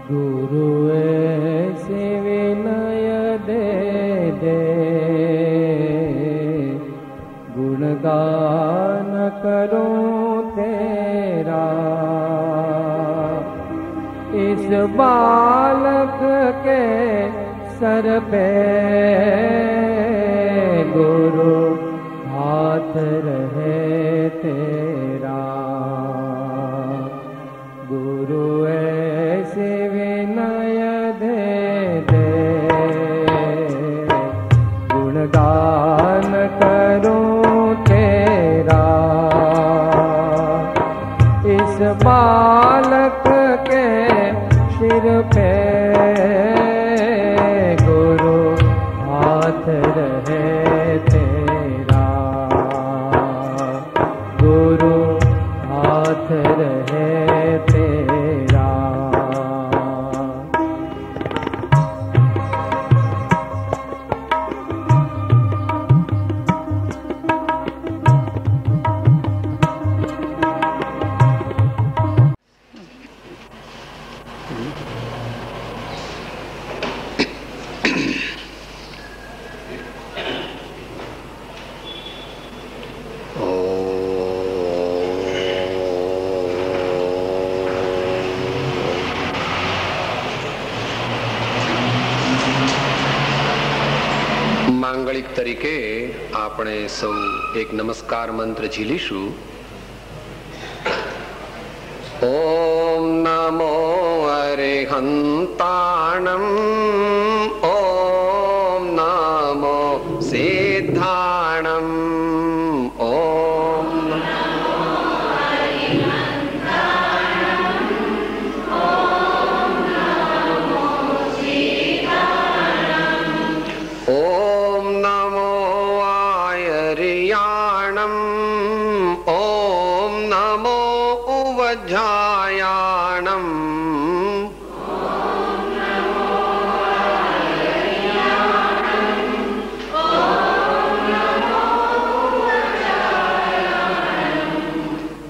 गुरु ऐसे विनय दे दे, गुणगान करूं तेरा। इस बालक के सर पे गुरु हाथ रहे तेरा। गुरु ऐसे विनय दे दे, गुणगान करूं तेरा। इस बालक के सिर पे गुरु हाथ रहे तेरा। गुरु हाथ रहे तेरा। માંગલિક તરીકે આપણે સૌ એક નમસ્કાર મંત્ર ઝીલીશું. ઓમ નમો અરિહંતાણમ, ઓમ નમો સિદ્ધાણમ, ઓમ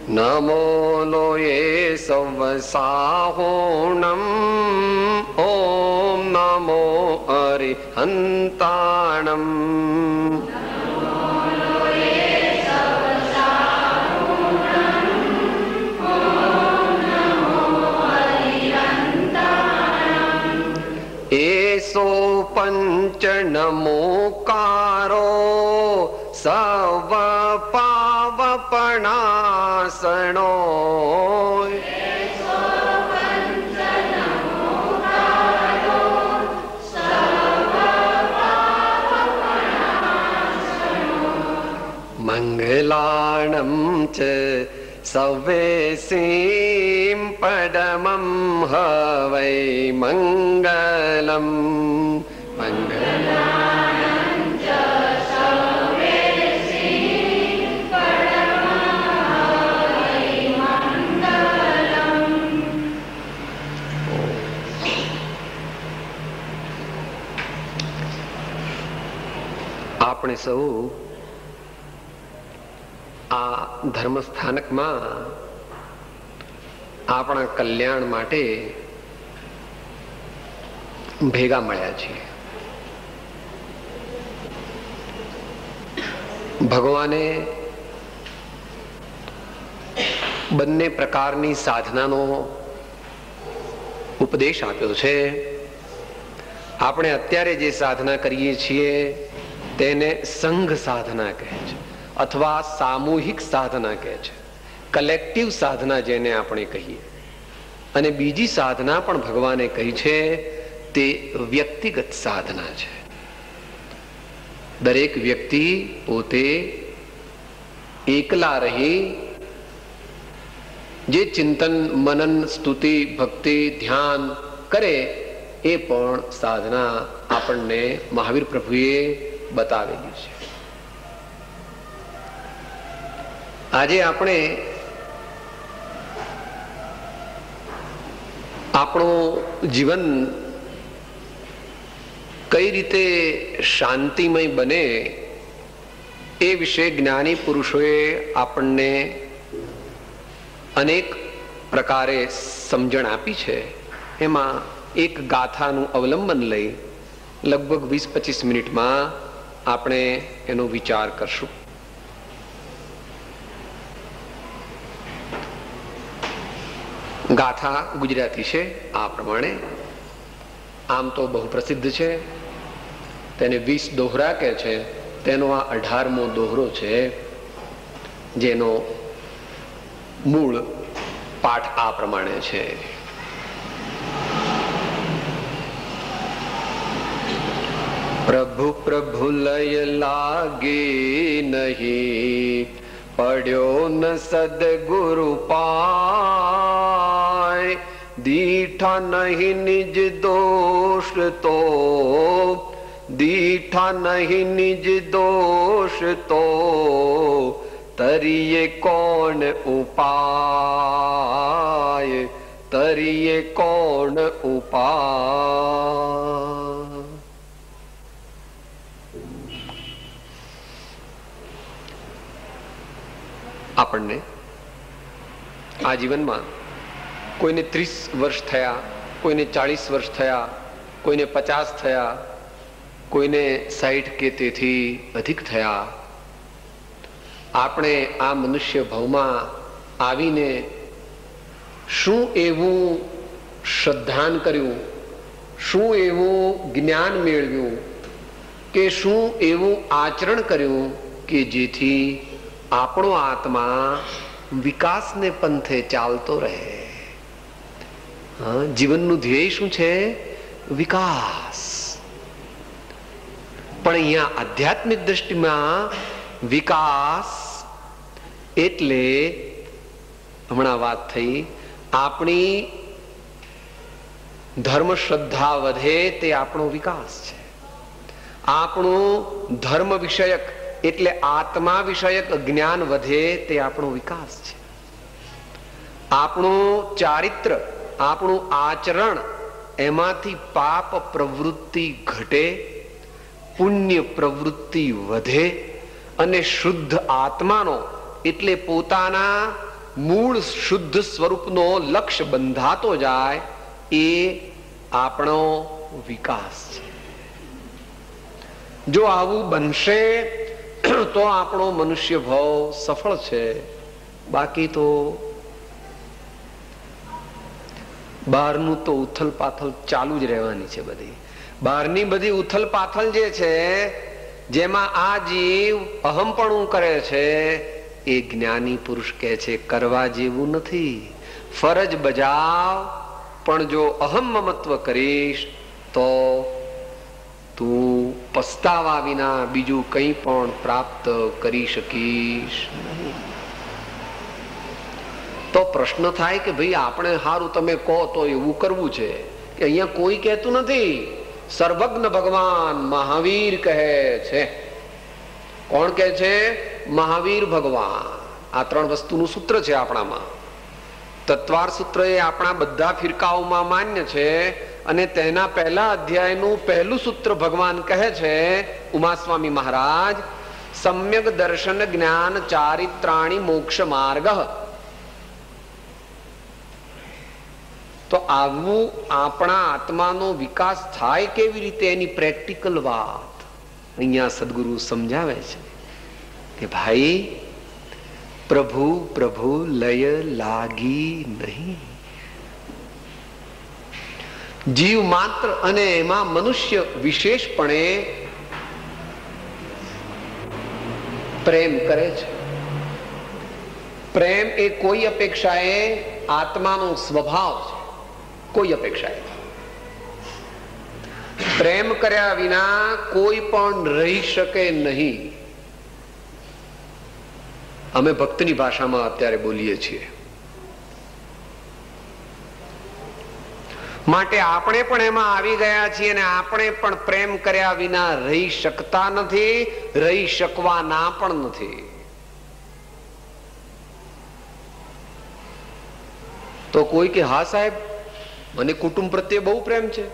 નમો લોયે સવસાહોણમ, ઓમ નમો અરિહંતાણમ. એસો પંચ નમોકારો સવ પાવપણાસણો. મંગલાણમ ચ સવેસીમ પડમમ હવૈ મંગલમ. મંગલાણમ ચ સવેસીમ પડમમ હવૈ મંગલમ. આપણે સૌ આ ધર્મસ્થાનકમાં આપણા કલ્યાણ માટે ભેગા મળ્યા છીએ. ભગવાને બંને પ્રકારની સાધનાનો ઉપદેશ આપ્યો છે. આપણે અત્યારે જે સાધના કરીએ છીએ તેને સંઘ સાધના કહે છે, અથવા સામૂહિક સાધના કહે છે, કલેક્ટિવ સાધના જેને આપણે કહીએ. અને બીજી સાધના પણ ભગવાને કહી છે, તે વ્યક્તિગત સાધના છે. દરેક વ્યક્તિ પોતે એકલા રહી જે ચિંતન, મનન, સ્તુતિ, ભક્તિ, ધ્યાન કરે એ પણ સાધના આપણને મહાવીર પ્રભુએ બતાવેલી છે. આજે આપણે આપણું જીવન કઈ રીતે શાંતિમય બને એ વિશે જ્ઞાની પુરુષોએ આપણને અનેક પ્રકારે સમજણ આપી છે. એમાં એક ગાથાનું અવલંબન લઈ લગભગ 20-25 મિનિટમાં આપણે એનો વિચાર કરશું. ગાથા ગુજરાતી છે. આ પ્રમાણે આમ તો બહુ પ્રસિદ્ધ છે, તેને 20 દોહરા કહે છે. તેનો આ 18મો દોહરો છે, જેનો મૂળ પાઠ આ પ્રમાણે છે. પ્રભુ પ્રભુ લય લાગે નહીં, પડ્યો ન સદગુરુ પાય. દીઠા નહીં નિજ દોષ તો, દીઠા નહીં નિજ દોષ તો, તરીએ કોણ ઉપાય, તરીએ કોણ ઉપાય. આપણને આ જીવનમાં કોઈને 30 વર્ષ થયા, કોઈને 40 વર્ષ થયા, કોઈને 50 થયા, કોઈને 60 કે તેથી અધિક થયા. આપણે આ મનુષ્ય ભવમાં આવીને શું એવું શ્રદ્ધાન કર્યું, શું એવું જ્ઞાન મેળવ્યું, કે શું એવું આચરણ કર્યું કે જેથી આપણો આત્મા વિકાસને પંથે ચાલતો રહે. જીવનનું ધ્યેય શું છે? વિકાસ. પણ અહીંયા આધ્યાત્મિક દ્રષ્ટિમાં વિકાસ એટલે હમણાં વાત થઈ, આપણી ધર્મ શ્રદ્ધા વધે તે આપણો વિકાસ છે. આપણું ધર્મ વિષયક એટલે આત્મા વિષયક જ્ઞાન વધે તે આપણો વિકાસ છે. આપણું ચારિત્ર, આપણું આચરણ, એમાંથી પાપ પ્રવૃત્તિ ઘટે, પુણ્ય પ્રવૃત્તિ વધે અને શુદ્ધ આત્માનો એટલે પોતાના મૂળ શુદ્ધ સ્વરૂપનો લક્ષ્ય બંધાતો જાય, એ આપણો વિકાસ છે. જો આવું બનશે તો આપણો મનુષ્ય ભાવ સફળ છે. બાકી તો બહારનું તો ઉથલ પાથલ ચાલુ જ રહેવાની છે. બધી બહારની બધી ઉથલ પાથલ જે છે, જેમાં આ જીવ અહમપણું કરે છે, એ જ્ઞાની પુરુષ કહે છે કરવા જેવું નથી. ફરજ બજાવ, પણ જો અહમ મમત્વ કરીશ તો તું પસ્તાવા વિના બીજું કંઈ પણ પ્રાપ્ત કરી શકીશ નહીં. તો પ્રશ્ન થાય કે ભાઈ આપણે હારું તમે કહો તો એવું કરવું છે, કે અહીંયા કોઈ કહેતું નથી. સર્વજ્ઞ ભગવાન મહાવીર કહે છે. કોણ કહે છે? મહાવીર ભગવાન. આ 3 વસ્તુનું સૂત્ર છે આપણામાં. તત્વાર સૂત્ર એ આપણા બધા ફિરકાઓમાં માન્ય છે, અને તેના પહેલા અધ્યાયનું પહેલું સૂત્ર ભગવાન કહે છે, ઉમાસ્વામી મહારાજ, સમ્યક દર્શન જ્ઞાન ચારિત્રાણી મોક્ષ માર્ગ. તો આવું આપણા આત્માનો વિકાસ થાય કેવી રીતે, એની પ્રેક્ટિકલ વાત અહીંયા સદગુરુ સમજાવે છે કે ભાઈ પ્રભુ પ્રભુ લય લાગી નહીં. જીવ માત્ર અને એમાં મનુષ્ય વિશેષપણે પ્રેમ કરે છે. પ્રેમ એ કોઈ અપેક્ષાએ આત્માનો સ્વભાવ છે. કોઈ અપેક્ષાએ પ્રેમ કર્યા વિના કોઈ પણ રહી શકે નહીં. અમે ભક્તની ભાષામાં અત્યારે બોલીએ છીએ. માટે આપણે પણ એમાં આવી ગયા છીએ, અને આપણે પણ પ્રેમ કર્યા વિના રહી શકતા નથી, રહી શકવાના પણ નથી. તો કોઈ કે હા સાહેબ, મને કુટુંબ પ્રત્યે બહુ પ્રેમ છે,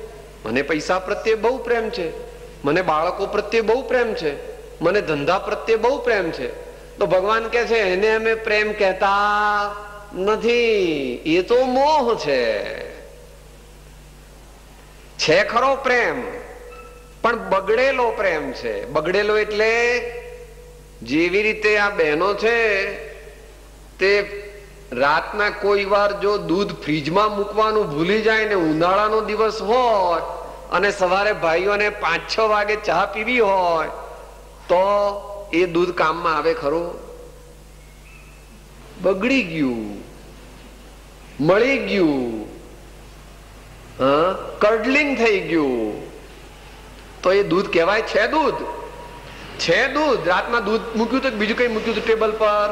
મને પૈસા પ્રત્યે બહુ પ્રેમ છે, મને બાળકો પ્રત્યે બહુ પ્રેમ છે, મને ધંધા પ્રત્યે બહુ પ્રેમ છે. તો ભગવાન કહે છે એને અમે પ્રેમ કહેતા નથી, એ તો મોહ છે. છે ખરો પ્રેમ, પણ બગડેલો પ્રેમ છે. બગડેલો એટલે જેવી રીતે આ બહેનો છે તે રાતના કોઈ વાર જો દૂધ ફ્રીજમાં મૂકવાનું ભૂલી જાય ને ઉનાળાનો દિવસ હોય અને સવારે ભાઈઓને 5-6 વાગે ચા પીવી હોય તો એ દૂધ કામમાં આવે ખરું? બગડી ગયું, મળી ગયું, કર્ડલિંગ થઈ ગયું તો એ દૂધ કહેવાય? છે દૂધ, છે દૂધ. રાતના દૂધ મૂક્યું તો બીજું કઈ મૂક્યું હતું ટેબલ પર,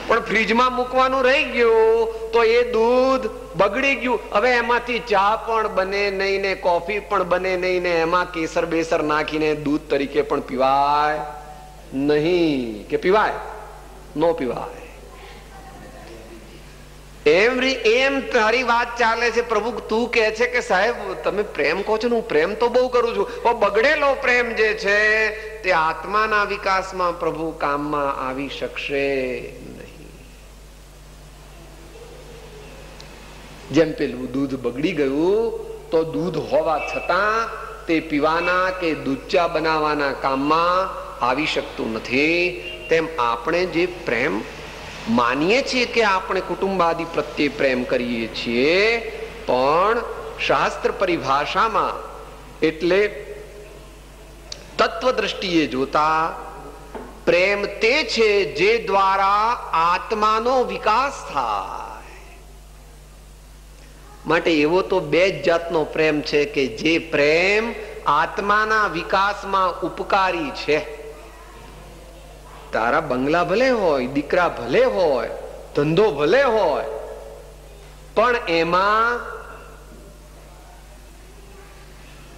પણ ફ્રીજમાં મૂકવાનું રહી ગયું તો એ દૂધ બગડી ગયું. હવે એમાંથી ચા પણ બને નહીં ને કોફી પણ બને નહીં ને એમાં કેસર બેસર નાખીને દૂધ તરીકે પણ પીવાય નહીં. કે પીવાય? નો પીવાય. એમ તારી વાત ચાલે છે. પ્રભુ તું કહે છે કે સાહેબ તમે પ્રેમ કહો છો ને, હું પ્રેમ તો બહુ કરું છું, પણ બગડેલો પ્રેમ જે છે તે આત્માના વિકાસમાં પ્રભુ કામમાં આવી શકશે નહીં. જેમ પેલું દૂધ બગડી ગયું તો દૂધ હોવા છતાં તે પીવાના કે દૂધ બનાવવાના કામમાં આવી શકતું નથી. તેમ આપણે જે પ્રેમ માનીએ છીએ કે આપણે કુટુંબાદિ પ્રત્યે પ્રેમ કરીએ છીએ, પણ શાસ્ત્ર પરિભાષામાં એટલે તત્વ દ્રષ્ટિએ જોતા પ્રેમ તે છે જે દ્વારા આત્માનો વિકાસ થાય. માટે એવો તો 2 જ જાતનો પ્રેમ છે કે જે પ્રેમ આત્માના વિકાસમાં ઉપકારી છે. તારા બંગલા ભલે હોય, દીકરા ભલે હોય, ધંધો ભલે હોય, પણ એમાં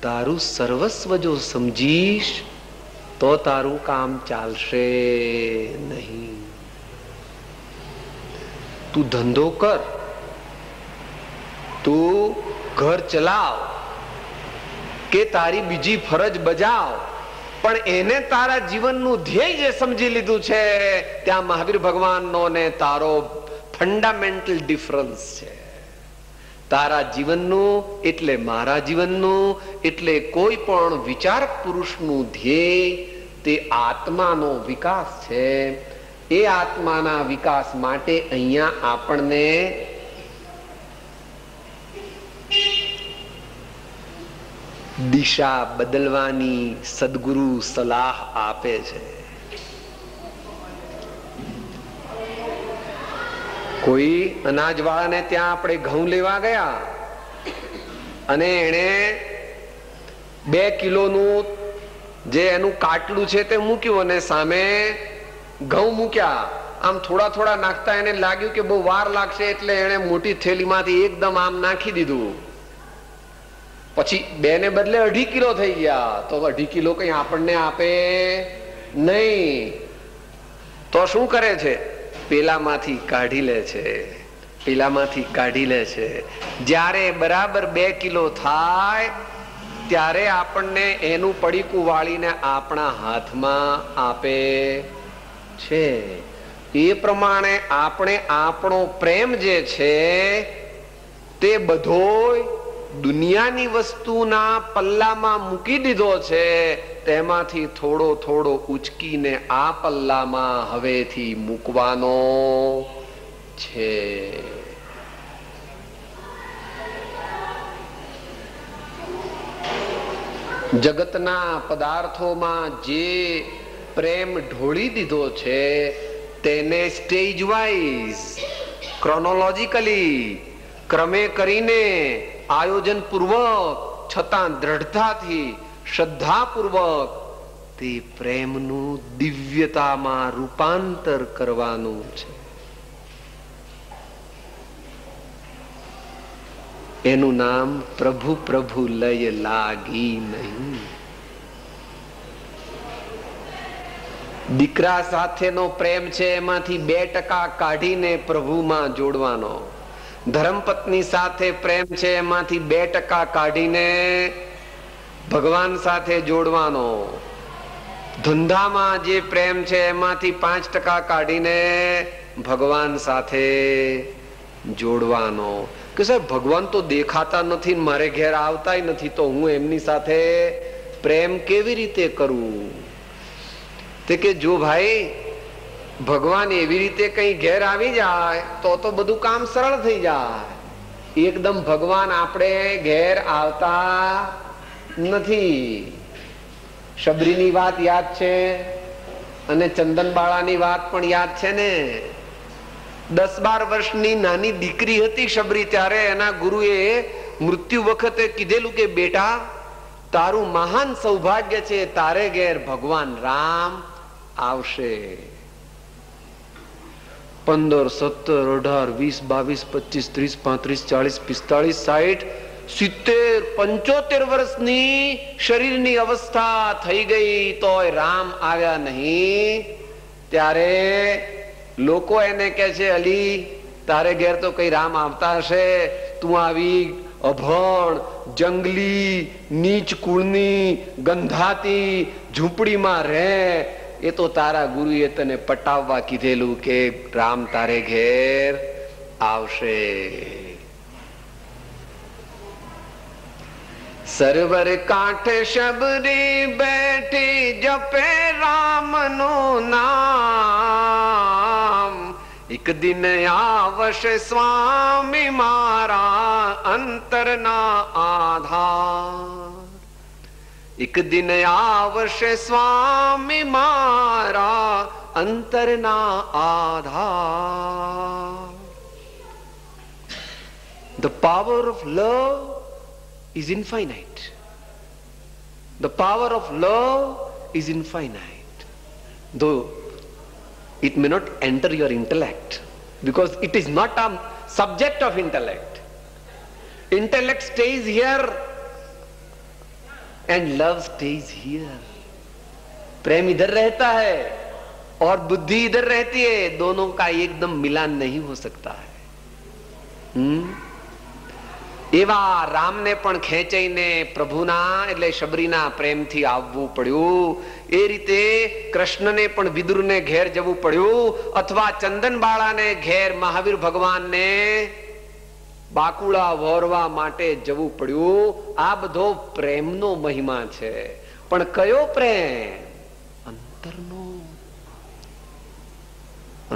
તારું સર્વસ્વ જો સમજીશ તો તારું કામ ચાલશે નહીં. તું ધંધો કર, તું ઘર ચલાવ કે તારી બીજી ફરજ બજાવ, પણ એને તારા જીવનનું ધ્યેય જે સમજી લીધું છે ત્યાં મહાવીર ભગવાનનો ને તારો ફંડામેન્ટલ ડિફરન્સ છે. તારા જીવનનું એટલે મારા જીવનનું એટલે કોઈ પણ વિચારક પુરુષનું ધ્યેય તે આત્માનો વિકાસ છે. એ આત્માના વિકાસ માટે અહીંયા આપણને દિશા બદલવાની સદગુરુ સલાહ આપે છે. કોઈ અનાજવાળાને ત્યાં આપણે ઘઉં લેવા ગયા અને એને 2 કિલોનું જે એનું કાટલું છે તે મૂક્યું અને સામે ઘઉં મૂક્યા. આમ થોડા થોડા નાખતા એને લાગ્યું કે બહુ વાર લાગશે એટલે એને મોટી થેલીમાંથી એકદમ આમ નાખી દીધું. પછી 2 ને બદલે 2.5 કિલો થઈ ગયા. તો 2.5 કિલો કઈ આપણને આપે નહીં. તો શું કરે છે? પેલામાંથી કાઢી લે છે, પેલામાંથી કાઢી લે છે. જ્યારે બરાબર 2 કિલો થાય ત્યારે આપણને એનું પડીકું વાળીને આપણા હાથમાં આપે છે. એ પ્રમાણે આપણે આપણો પ્રેમ જે છે તે બધોય દુનિયાની વસ્તુના પલ્લામાં મૂકી દીધો છે. તેમાંથી થોડો થોડો ઉચકીને આ પલ્લામાં હવેથી મૂકવાનો છે. જગતના પદાર્થોમાં જે પ્રેમ ઢોળી દીધો છે તેને સ્ટેજ વાઇઝ ક્રોનોલોજીકલી ક્રમે કરીને આયોજન પૂર્વક છતાં દ્રઢતાથી શ્રદ્ધાપૂર્વક તે પ્રેમનું દિવ્યતામાં રૂપાંતર કરવાનું છે. એનું નામ પ્રભુ પ્રભુ લય લાગી નહીં. દીકરા સાથેનો પ્રેમ છે એમાંથી 2% કાઢીને પ્રભુમાં જોડવાનો. ધર્મપત્ની સાથે પ્રેમ છે એમાંથી 2% કાઢીને ભગવાન સાથે જોડવાનો. ધંધામાં જે પ્રેમ છે એમાંથી 5% કાઢીને ભગવાન સાથે જોડવાનો. કે સાહેબ ભગવાન તો દેખાતા નથી, મારે ઘેર આવતાય નથી, તો હું એમની સાથે પ્રેમ કેવી રીતે કરું? તે કે જો ભાઈ ભગવાન એવી રીતે કઈ ઘેર આવી જાય તો બધું કામ સરળ થઈ જાય. એકદમ ભગવાન આપણે ઘેર આવતા નથી. શબરીની વાત યાદ છે અને ચંદનબાળાની વાત પણ યાદ છે ને. 10-12 વર્ષની નાની દીકરી હતી શબરી, ત્યારે એના ગુરુએ મૃત્યુ વખતે કીધેલું કે બેટા તારું મહાન સૌભાગ્ય છે, તારે ઘેર ભગવાન રામ આવશે. 15, 17, 18, 20, 22, 25, 30, 35, 40, 50, 60, 70, 75 વર્ષની શરીરની અવસ્થા થઈ ગઈ તોય રામ આવ્યા નહીં. ત્યારે લોકો એને કહે છે અલી તારે ઘેર તો કઈ રામ આવતા હશે, તું આવી અભણ જંગલી નીચ કુળની ગંધાતી ઝૂંપડીમાં રહે. એ તો તારા ગુરુએ તને પટાવવા કીધેલું કે રામ તારે ઘેર આવશે. સરોવર કાંઠે શબરી બેઠી જપે રામનું નામ. એક દિન આવશે સ્વામી મારા અંતરના આધાર. એક દિન આવશે સ્વામી મારા અંતરના આધાર. The power of love is infinite. The power of love is infinite. Though it may not enter your intellect, because it is not a subject of intellect. Intellect stays here and love stays here. प्रेम इधर रहता है और बुद्धि इधर रहती है, दोनों का एकदम मिलान नहीं हो सकता है. એવા રામને પણ ખેંચાઈને પ્રભુના એટલે શબરીના પ્રેમથી આવવું પડ્યું. એ રીતે કૃષ્ણને પણ વિદુરને ઘેર જવું પડ્યું, અથવા ચંદનબાળાને ઘેર મહાવીર ભગવાનને બાકુડા વોરવા માટે જવું પડ્યું. આ બધો પ્રેમનો મહિમા છે. પણ કયો પ્રેમ? અંતરનો.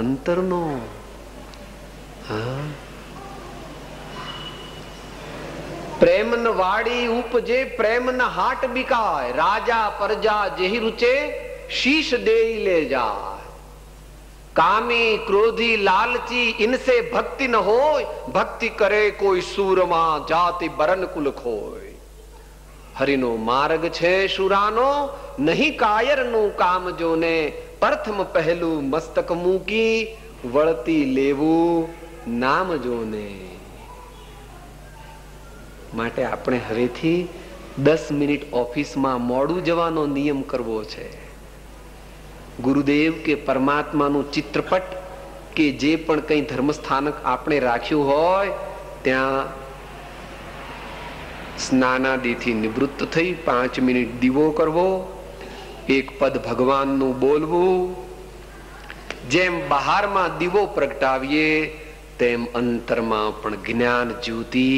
અંતરનો. હા, પ્રેમન વાડી ઉપજે પ્રેમન હાટ બિકાય. રાજા પરજા જેહી રૂચે શીશ દેઈ લે જાય. કામી ક્રોધી લાલચી ઇનસે ભક્તિ ન હોય. ભક્તિ કરે કોઈ સૂરમાં જાતિ બરન કુલ ખોય. હરિનો માર્ગ છે શુરાનો, નહીં કાયરનું કામ જોને. પ્રથમ પહેલું મસ્તક મૂકી વળતી લેવું નામ જોને. માટે આપણે હવેથી 10 મિનિટ ઓફિસમાં મોડું જવાનો નિયમ કરવો છે. ગુરુદેવ કે પરમાત્માનું ચિત્રપટ કે જે પણ કઈ ધર્મસ્થાનક આપણે રાખ્યું હોય ત્યાં સ્નાનાદિથી નિવૃત્ત થઈ 5 મિનિટ દીવો કરવો, એક પદ ભગવાનનું બોલવું. જેમ બહારમાં દીવો પ્રગટાવીએ તેમ અંતરમાં પણ જ્ઞાન જ્યોતિ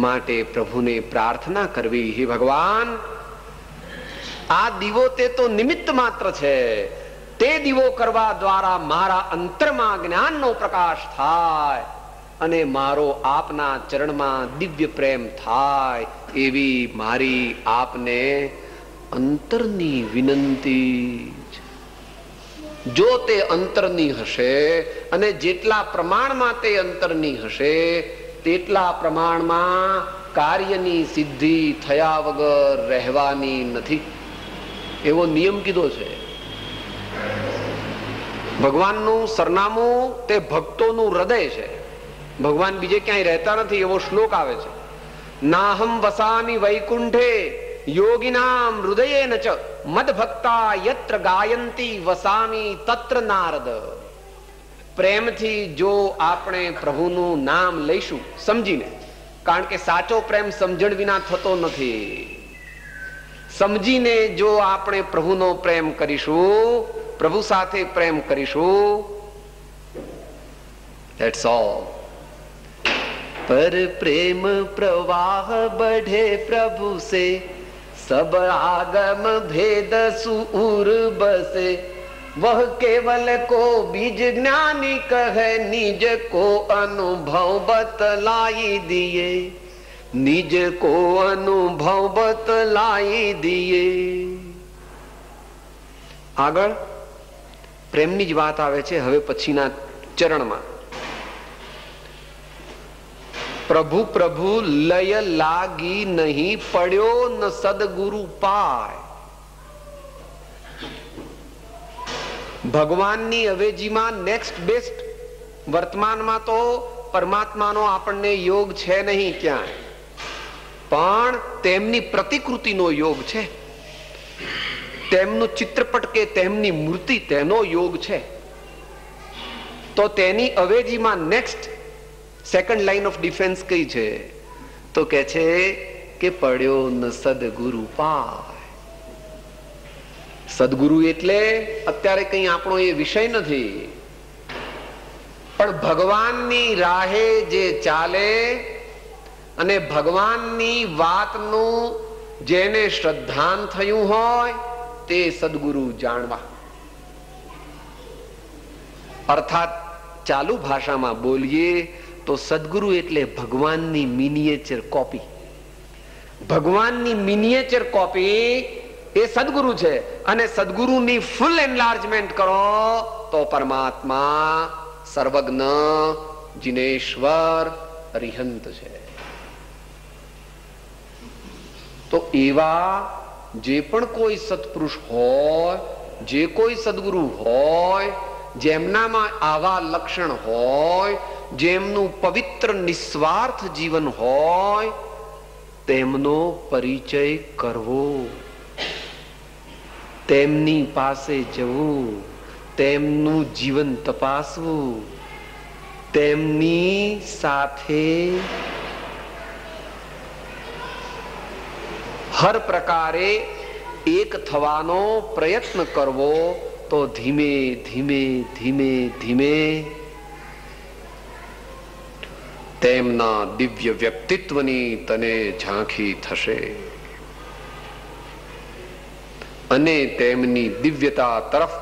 માટે પ્રભુને પ્રાર્થના કરવી. હે ભગવાન, આ દીવો તે તો નિમિત્ત માત્ર છે. તે દીવો કરવા દ્વારા મારા અંતરમાં જ્ઞાનનો પ્રકાશ થાય અને મારો આપના ચરણમાં દિવ્ય પ્રેમ થાય. એવી મારી આપને અંતરની વિનંતી. જો તે અંતરની હશે અને જેટલા પ્રમાણમાં તે અંતરની હશે તેટલા પ્રમાણમાં કાર્યની સિદ્ધિ થયા વગર રહેવાની નથી, એવો નિયમ કીધો છે. ભગવાનનું સરનામું તે ભક્તોનું હૃદય છે. ભગવાન બીજે ક્યાંય રહેતા નથી, એવો શ્લોક આવે છે. નાહમ વસામી વૈકુંઠે યોગિનામ હૃદયેન ચ મદ ભક્તા યત્ર ગાયંતી વસામી તત્ર નારદ. પ્રેમથી જો આપણે પ્રભુનું નામ લઈશું સમજીને, કારણ કે સાચો પ્રેમ સમજણ વિના થતો નથી. સમજીને જો આપણે પ્રભુનો પ્રેમ કરીશું, પ્રભુ સાથે પ્રેમ કરીશું, ધેટ્સ ઓલ. पर प्रेम प्रवाह बढ़े प्रभु से, सब आगम भेद सूर बसे। वह केवल को बीज ज्ञानी कहे, निज को अनुभव बतलाई दिए, निज को अनुभव बतलाई दिए। આગળ પ્રેમની જ વાત આવે છે હવે પછીના ચરણમાં। પ્રભુ પ્રભુ લય લાગી નહીં, પડ્યો ન સદગુરુ પાય। ભગવાનની અવેજીમાં નેક્સ્ટ બેસ્ટ, વર્તમાનમાં તો પરમાત્માનો આપણને યોગ છે નહીં ક્યાંય, પણ તેમની પ્રતિકૃતિનો યોગ છે, તેમનું ચિત્રપટ કે તેમની મૂર્તિ તેનો યોગ છે। તો તેની અવેજીમાં next second line of defence કઈ છે? તો કે છે કે પડ્યો ન સદગુરુ પાય। સદગુરુ એટલે અત્યારે કઈ આપણો એ વિષય નથી, પણ ભગવાનની રાહે જે ચાલે અને ભગવાનની વાતનું જેને શ્રદ્ધાન થયું હોય તે સદગુરુ જાણવા। અર્થાત ચાલુ ભાષામાં બોલીએ તો સદગુરુ એટલે ભગવાનની મિનિએચર કોપી। ભગવાનની મિનિએચર કોપી એ સદગુરુ છે, અને સદગુરુની ફૂલ એનલાર્જમેન્ટ કરો તો પરમાત્મા સર્વજ્ઞ જિનેશ્વર અરિહંત છે। તો એવા જે પણ કોઈ સત્પુરુષ હોય, જે કોઈ સદગુરુ હોય, જેમનામાં આવા લક્ષણ હોય, જેમનું પવિત્ર નિસ્વાર્થ જીવન હોય, તેમનો પરિચય કરવો, તેમની પાસે જવું, તેમનું જીવન તપાસવું, તેમની સાથે હર પ્રકારે એક થવાનો પ્રયત્ન કરવો, તો ધીમે ધીમે ધીમે ધીમે તેમના દિવ્ય વ્યક્તિત્વની તને ઝાંખી થશે, અને તેમની દિવ્યતા તરફ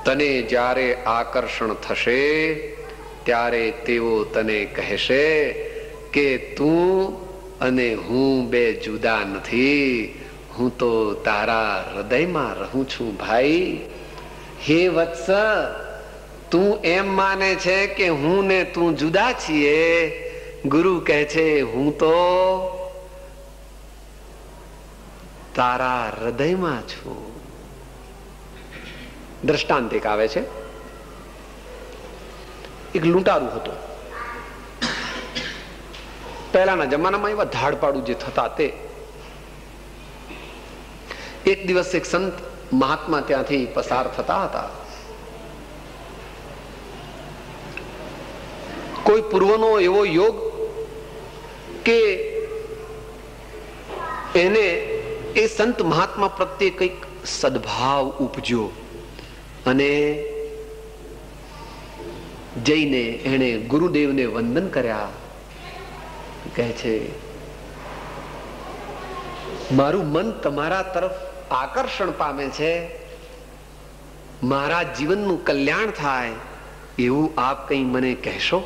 તને જ્યારે આકર્ષણ થશે ત્યારે તેઓ તને કહેશે કે તું અને હું બે જુદા નથી, હું તો તારા હૃદયમાં રહું છું ભાઈ। હે વત્સ, તું એમ માને છે કે હું ને તું જુદા છીએ, ગુરુ કહે છે હું તો તારા હૃદયમાં છું। દ્રષ્ટાંત એક આવે છે, એક લૂંટારું હતો। પહેલાના જમાનામાં એવા ધાડપાડું જે થતા તે એક દિવસ એક સંત મહાત્મા ત્યાંથી પસાર થતા હતા। કોઈ પૂર્વનો એવો યોગ કે એને એ સંત મહાત્મા પ્રત્યે કંઈક સદભાવ ઉપજ્યો, અને જઈને એને ગુરુદેવને વંદન કર્યા। કહે છે મારું મન તમારા તરફ આકર્ષણ પામે છે, મારા જીવનનું કલ્યાણ થાય એવું આપ કંઈ મને કહેશો?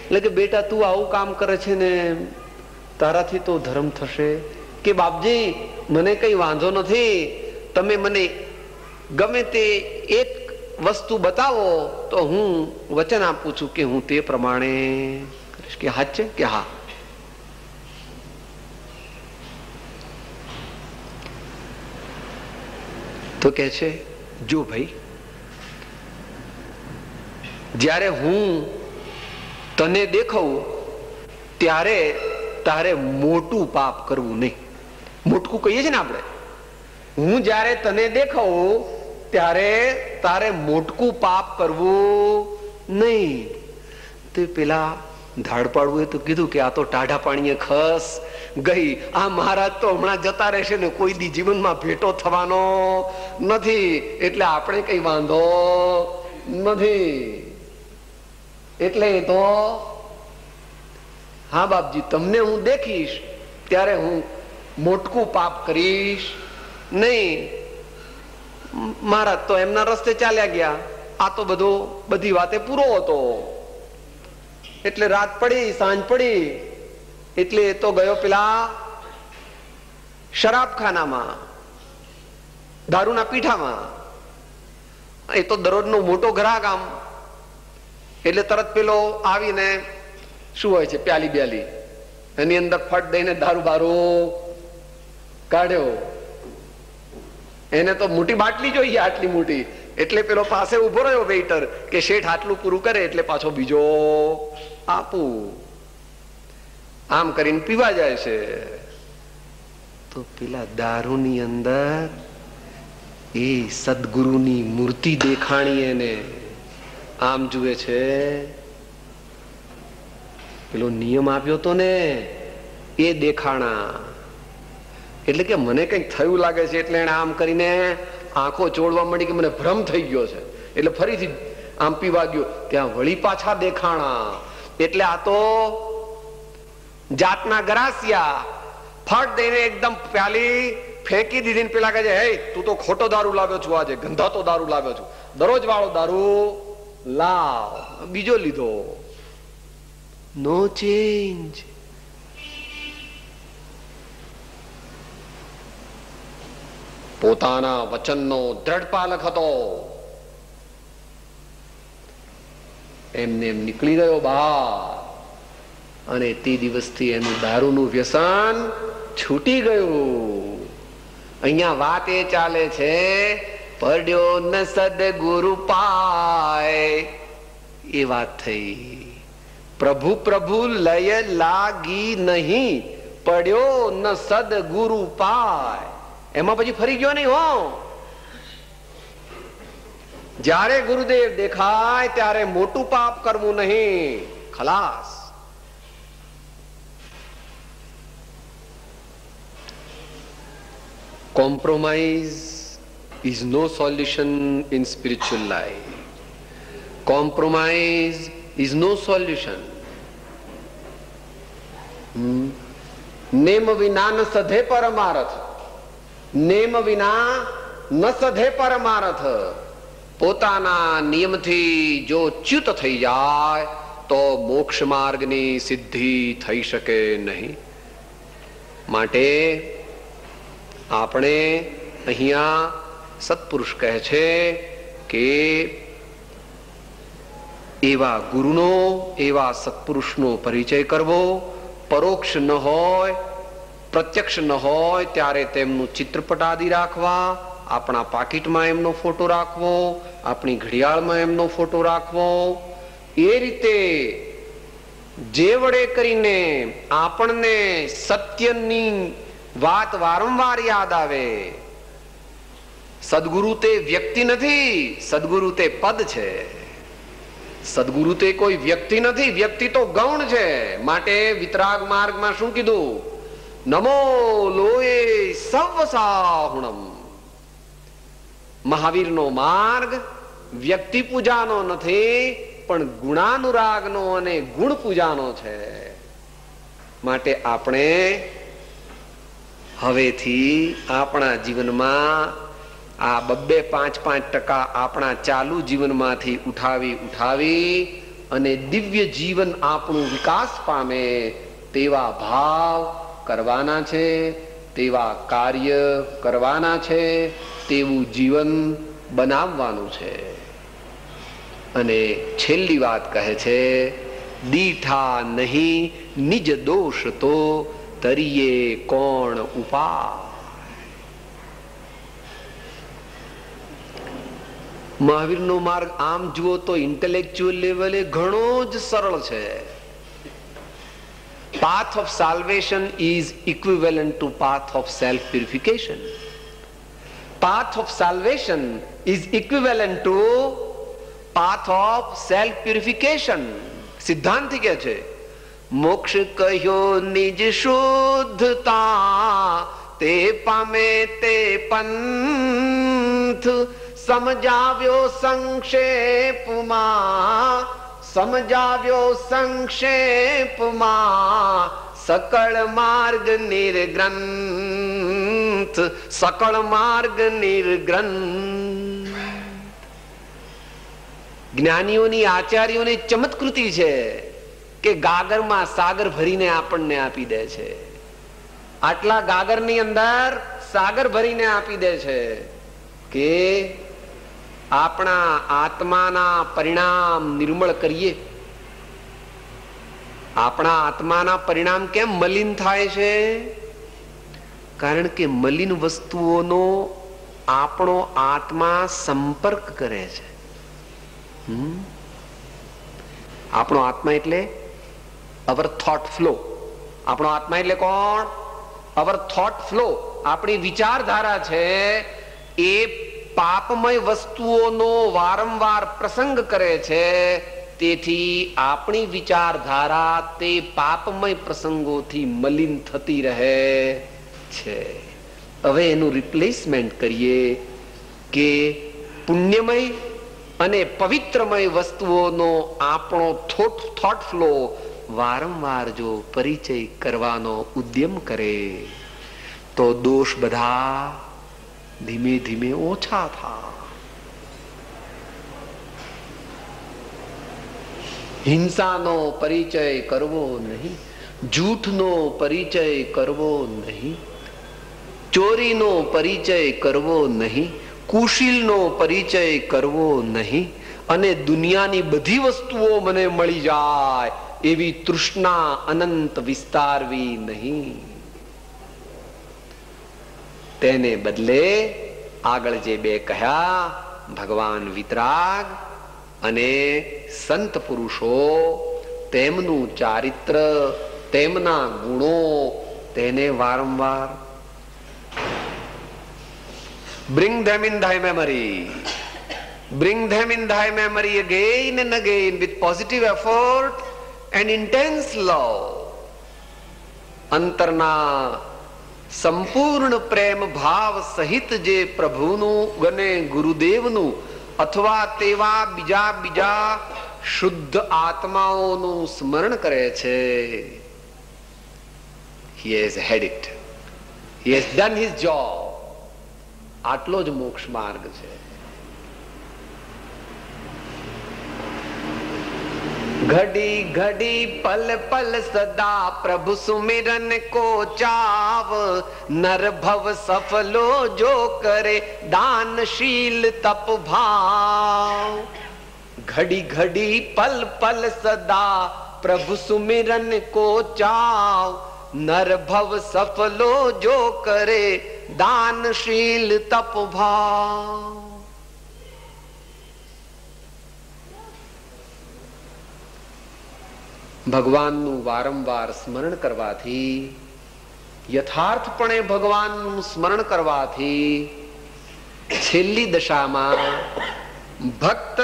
એટલે કે બેટા તું આવું કામ કરે છે ને તારાથી તો ધર્મ થશે। કે બાપજી મને કઈ વાંધો નથી, તમે મને ગમે તે એક વસ્તુ બતાવો તો હું વચન આપું છું કે હું તે પ્રમાણે કરીશ। કે હા છે કે હા। તો કે છે જો ભાઈ, જ્યારે હું તને દેખાવું ત્યારે તારે મોટું પાપ કરવું નહીં। મોટું કહીએ છીએ ને આપણે, હું જ્યારે તને દેખાવું ત્યારે તારે મોટકું પાપ કરવું નહીં। તે પેલા ધાડપાડવું તો કીધું કે આ તો ટાઢા પાણીએ ખસ ગઈ, આ મહારાજ તો હમણાં જતા રહેશે ને કોઈ દી જીવનમાં ભેટો થવાનો નથી, એટલે આપણે કઈ વાંધો નથી। એટલે તો હા બાપજી, તમને હું દેખીશ ત્યારે હું મોટકું પાપ કરીશ નહીં. મહારાજ તો એમના રસ્તે ચાલ્યા ગયા. આ તો બધી વાતે પૂરો હતો. એટલે રાત પડી, સાંજ પડી, એટલે એ તો ગયો પેલા શરાબખાનામાં, દારૂના પીઠામાં. એ તો દરરોજનો મોટો ગ્રાહક આમ, એટલે તરત પેલો આવીને શું હોય છે, પ્યાલી બ્યાલી એની અંદર ફટ દઈને દારૂ બારો કાઢ્યો. એને તો મોટી બાટલી જોઈએ, આટલી મોટી. એટલે પેલો પાસે ઉભો રહ્યો વેઇટર કે શેઠ આટલું પૂરું કરે એટલે પાછો બીજો આપું. આમ કરીને પીવા જાય છે. તો પેલા દારૂની અંદર એ સદગુરુની મૂર્તિ દેખાણી એને આમ જુએ છે. પેલો નિયમ આપ્યો તો ને એ દેખાણા. એટલે કે મને કઈક થયું લાગે છે, એટલે એને આમ કરીને આંખો ચોળવા માંડી કે મને ભ્રમ થઈ ગયો છે. એટલે ફરીથી આમ પીવા ગયો, ત્યાં વળી પાછા દેખાણા. એટલે આ તો જાતના ગરાસિયા. ફટ દઈને એકદમ પ્યાલી ફેંકી દીધી. પેલા કહે છે, હે તું તો ખોટો દારૂ લાવ્યો છું, આજે ગંધાતો દારૂ લાવ્યો છું, દરરોજ વાળો દારૂ લાવ. બીજો લીધો. નો ચેન્જ. પોતાના વચનનો દ્રઢ પાલક હતો. એમને એમ નીકળી ગયો બહાર, અને તે દિવસથી એનું દારૂનું વ્યસન છૂટી ગયું. અહીંયા વાત એ ચાલે છે, પડ્યો ન સદગુરુ પાય. એ વાત થઈ. પ્રભુ પ્રભુ લય લાગી નહીં, પડ્યો ન સદગુરુ પાય. એમાં પછી ફરી ગયો નહીં હો. જ્યારે ગુરુદેવ દેખાય ત્યારે મોટું પાપ કરવું નહીં, ખલાસ. Compromise is no solution in spiritual life. Compromise is no solution. Name વિના ન સધે પરમારથ. નેમ વિના ન સધે પરમારથ. પોતાના નિયમથી જો ચ્યુત થઈ જાય તો મોક્ષ માર્ગની સિદ્ધિ થઈ શકે નહીં. માટે આપણે અહીંયા સત્પુરુષ કહે છે કે એવા ગુરુનો, એવા સત્પુરુષનો પરિચય કરવો. પરોક્ષ ન હોય, પ્રત્યક્ષ ન હોય ત્યારે તેમનું ચિત્રપટ આદિ રાખવા, આપણા પાકીટમાં એમનો ફોટો રાખવો, આપણી ઘડિયાળમાં એમનો ફોટો રાખવો. એ રીતે જે વડે કરીને આપણને સત્યની વાત વારંવાર યાદ આવે. સદગુરુ તે વ્યક્તિ નથી, સદગુરુ તે પદ છે. સદગુરુ તે કોઈ વ્યક્તિ નથી, વ્યક્તિ તો ગૌણ છે. માટે વિતરાગ માર્ગમાં શું કીધું? નમો લોએ સવસાહુણમ. મહાવીરનો માર્ગ વ્યક્તિ પૂજાનો નથી, પણ ગુણાનુરાગનો અને ગુણ પૂજાનો છે. માટે આપણે હવેથી આપણા જીવનમાં આ 2-5-5% આપણા ચાલુ જીવનમાંથી ઉઠાવી અને દિવ્ય જીવન આપણું વિકાસ પામે તેવા ભાવ કરવાના છે, તેવા કાર્ય કરવાના છે, તેવું જીવન બનાવવાનું છે. અને છેલ્લી વાત કહે છે, દીઠા નહીં નિજ દોષ તો તરીએ કોણ ઉપા. મહાવીરનો માર્ગ આમ જુઓ તો ઇન્ટેલેક્ચ્યુઅલ લેવલે ઘણો જ સરળ છે. Path of salvation is equivalent to path of self-purification. Path of salvation is equivalent to path of self-purification. સિદ્ધાંત કે છે મોક્ષ કહ્યો નિજ શુદ્ધતા, તે પામે તે પંથ સમજાવ્યો સંક્ષેપમાં સમજાવ્યો સંક્ષેપમાં સકળ માર્ગ નિર્ગ્રંથ, સકળ માર્ગ નિર્ગ્રંથ. જ્ઞાનીઓની આચાર્યોની ચમત્કૃતિ છે કે ગાગરમાં સાગર ભરીને આપણને આપી દે છે. આટલા ગાગરની અંદર સાગર ભરીને આપી દે છે કે આપણા આત્માના પરિણામ નિર્મળ કરીએ. આપણા આત્માના પરિણામ કેમ મલિન થાય છે? કારણ કે મલિન વસ્તુઓનો આપણો આત્મા સંપર્ક કરે છે. આપણો આત્મા એટલે અવર થોટ ફ્લો. આપણો આત્મા એટલે કોણ? અવર થોટ ફ્લો. આપણી વિચારધારા છે એ પાપમય વસ્તુઓનો વારંવાર પ્રસંગ કરે છે. તેથી આપણી વિચારધારા તે પાપમય પ્રસંગોથી મલિન થતી રહે છે. હવે એનું રિપ્લેસમેન્ટ કરીએ કે પુણ્યમય અને પવિત્રમય વસ્તુઓનો આપણો થોટ ફ્લો વારંવાર જો પરિચય કરવાનો ઉદ્યમ કરે તો દોષ બધા ધીમે ધીમે ઓછા થાય. હિંસાનો પરિચય કરવો નહીં, જૂઠનો પરિચય કરવો નહીં, ચોરીનો પરિચય કરવો નહીં, કુશીલનો પરિચય કરવો નહીં, અને દુનિયાની બધી વસ્તુઓ મને મળી જાય એવી તૃષ્ણા અનંત વિસ્તારવી નહીં. તેને બદલે આગળ જે બે કહ્યા, ભગવાન વિતરાગ અને સંત પુરુષો, તેમનું ચારિત્ર, તેમના ગુણો, તેને વારંવાર bring them in thy memory, bring them in thy memory again and again with positive effort and intense love. અંતરના સંપૂર્ણ પ્રેમ ભાવ સહિત જે પ્રભુનું અને ગુરુદેવનું અથવા તેવા બીજા શુદ્ધ આત્માઓનું સ્મરણ કરે છે, he has had it, he has done his job. આટલો જ મોક્ષ માર્ગ છે. ઘડી ઘડી પલ પલ સદા પ્રભુ સુમિરન કો ચાવ, નર ભવ સફલો જો કરે દાનશીલ તપ ભાવ. ઘડી ઘડી પલ પલ સદા પ્રભુ સુમિરન કો ચાવ, નર ભવ સફલો જો કરે દાનશીલ તપ ભાવ. ભગવાનનું વારંવાર સ્મરણ કરવાથી, યથાર્થપણે ભગવાનનું સ્મરણ કરવાથી છેલ્લી દશામાં ભક્ત,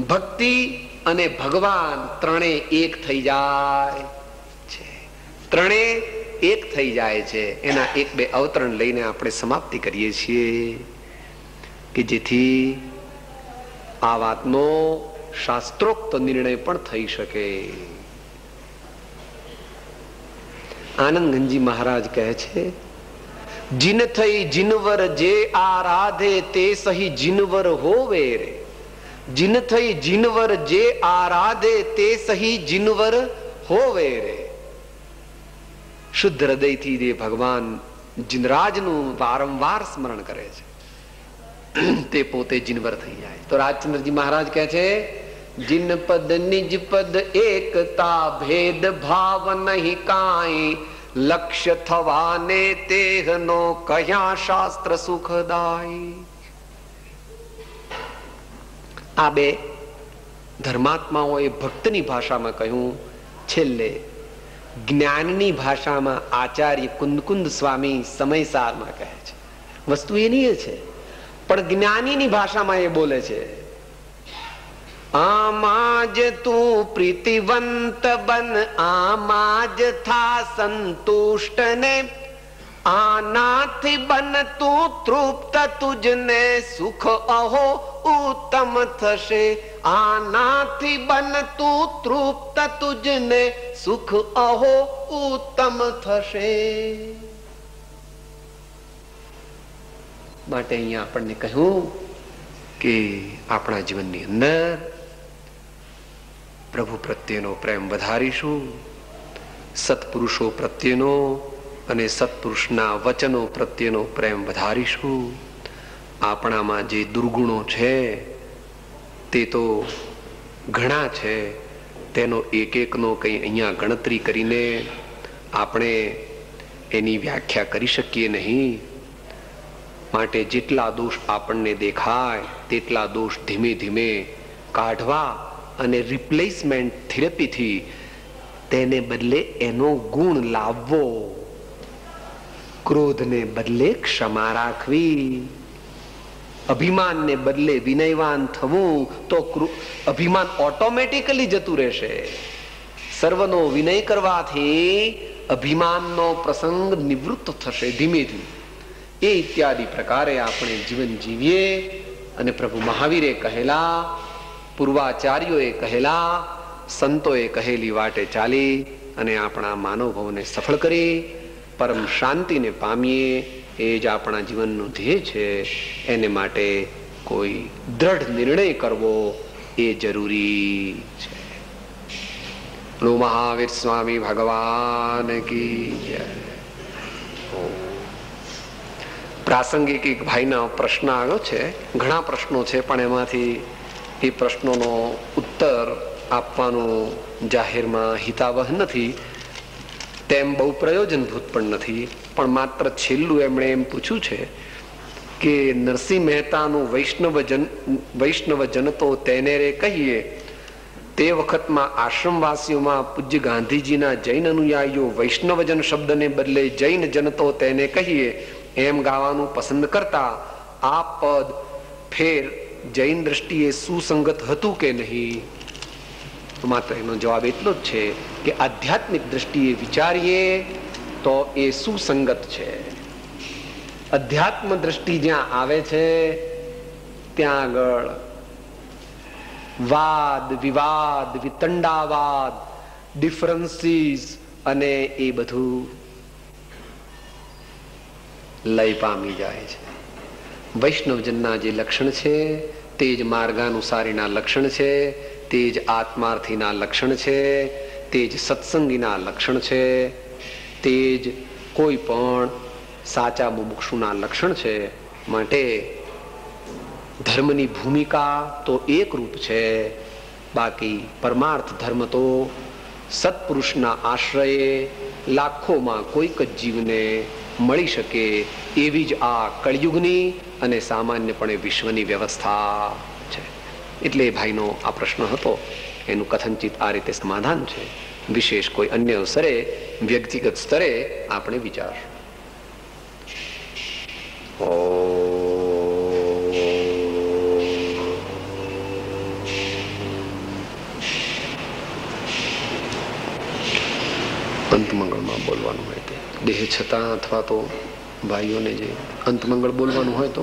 ભક્તિ અને ભગવાન ત્રણે એક થઈ જાય છે. ત્રણે એક થઈ જાય છે. એના એક બે અવતરણ લઈને આપણે સમાપ્તિ કરીએ છીએ કે જેથી આ વાતનો શાસ્ત્રોક્ત નિર્ણય પણ થઈ શકે. આનંદગંજી મહારાજ કહે છે, જીન થઈ જીનવર જે આરાધે તે સહી જીનવર હોવે રે. જીન થઈ જીનવર જે આરાધે તે સહી જીનવર હોવે રે. શુદ્ધ હૃદયથી જે ભગવાન જીનરાજનું વારંવાર સ્મરણ કરે છે તે પોતે જીનવર થઈ જાય. તો રાજચંદ્રજી મહારાજ કહે છે, जिन पद निज पद एकता भेद भाव नहीं काई, लक्ष्य थवाने तेहनो कह्या शास्त्र सुखदाई. આ બે ધર્માત્માઓએ ભક્તની ભાષામાં કહ્યું. છેલ્લે જ્ઞાનની ભાષામાં આચાર્ય કુંદકુંદ સ્વામી સમયસારમાં કહે છે. વસ્તુ એની છે પણ જ્ઞાનીની ભાષામાં એ બોલે છે. આમાજ તું પ્રીતિવંત બન, આમાજ થા સંતુષ્ટ ને, આનાથી બનતું તૃપ્ત તુજને સુખ અહો ઉત્તમ થશે. આનાથી બનતું તૃપ્ત તુજને સુખ અહો ઉત્તમ થશે. માટે અહીંયા આપણને કહ્યું કે આપણા જીવનની અંદર પ્રભુ પ્રત્યેનો પ્રેમ વધારીશું, સત્પુરુષો પ્રત્યેનો અને સત્પુરુષના વચનો પ્રત્યેનો પ્રેમ વધારીશું. આપણામાં જે દુર્ગુણો છે તે તો ઘણા છે, તેનો એક એકનો કંઈ અહીંયા ગણતરી કરીને આપણે એની વ્યાખ્યા કરી શકીએ નહીં. માટે જેટલા દોષ આપણને દેખાય તેટલા દોષ ધીમે ધીમે કાઢવા અને રિપ્લેસમેન્ટ થેરેપીથી તેને બદલે એનો ગુણ લાવવો. ક્રોધને બદલે ક્ષમા રાખવી, અભિમાનને બદલે વિનયવાન થવું, તો અભિમાન ઓટોમેટિકલી જતું રહેશે. સર્વનો વિનય કરવાથી અભિમાનનો પ્રસંગ નિવૃત્ત થશે ધીમે ધીમે. એ ઇત્યાદિ પ્રકારે આપણે જીવન જીવીએ અને પ્રભુ મહાવીરે કહેલા, પૂર્વાચાર્યોએ કહેલા, સંતોએ કહેલી વાટે ચાલી અને આપણા માનવભાવને સફળ કરી પરમ શાંતિને પામીએ. એ જ આપણા જીવનનું ધ્યેય છે. એને માટે કોઈ દ્રઢ નિર્ણય કરવો એ જરૂરી છે. મહાવીર સ્વામી ભગવાન કી જય. પ્રાસંગિક એક ભાઈના પ્રશ્ન આવ્યો છે. ઘણા પ્રશ્નો છે, પણ એમાંથી એ પ્રશ્નોનો ઉત્તર આપવાનું જાહેરમાં હિતાવહ નથી, તેમ બહુ પ્રયોજનભૂત પણ નથી. પણ માત્ર છેલ્લું એમણે એમ પૂછ્યું છે કે નરસિંહ મહેતાનું વૈષ્ણવજન તો તેને રે કહીએ, તે વખતમાં આશ્રમવાસીઓમાં પૂજ્ય ગાંધીજીના જૈન અનુયાયીઓ વૈષ્ણવજન શબ્દને બદલે જૈન જન તો તેને કહીએ એમ ગાવાનું પસંદ કરતા આ પદ ફેર જૈન દ્રષ્ટિએ સુસંગત હતું કે નહીં? માત્ર એનો જવાબ એટલો જ છે કે આધ્યાત્મિક દ્રષ્ટિએ વિચારીએ તો એ સુસંગત છે. અધ્યાત્મ દ્રષ્ટિ જ્યાં આવે છે ત્યાં આગળ વાદ વિવાદ, વિતંડાવાદ, ડિફરન્સીસ અને એ બધું લય પામી જાય છે. વૈષ્ણવજનના જે લક્ષણ છે તે જ માર્ગાનુસારીના લક્ષણ છે, તે જ આત્માર્થીના લક્ષણ છે, તે જ સત્સંગીના લક્ષણ છે, તે જ કોઈ પણ સાચા મુમુક્ષુના લક્ષણ છે. માટે ધર્મની ભૂમિકા તો એક રૂપ છે, બાકી પરમાર્થ ધર્મ તો સત્પુરુષના આશ્રયે લાખોમાં કોઈક જ જીવને મળી શકે એવી જ આ કળિયુગની અને સામાન્યપણે વિશ્વની વ્યવસ્થા છે. એટલે ભાઈનો આ પ્રશ્ન હતો, એનું કથનચિત આ રીતે સમાધાન છે. વિશેષ કોઈ અન્ય અવસરે વ્યક્તિગત સ્તરે આપણે વિચારશું. અંતમંગળમાં બોલવાનું હોય તે દેહ છતાં, અથવા તો ભાઈઓને જે અંતમંગળ બોલવાનું હોય તો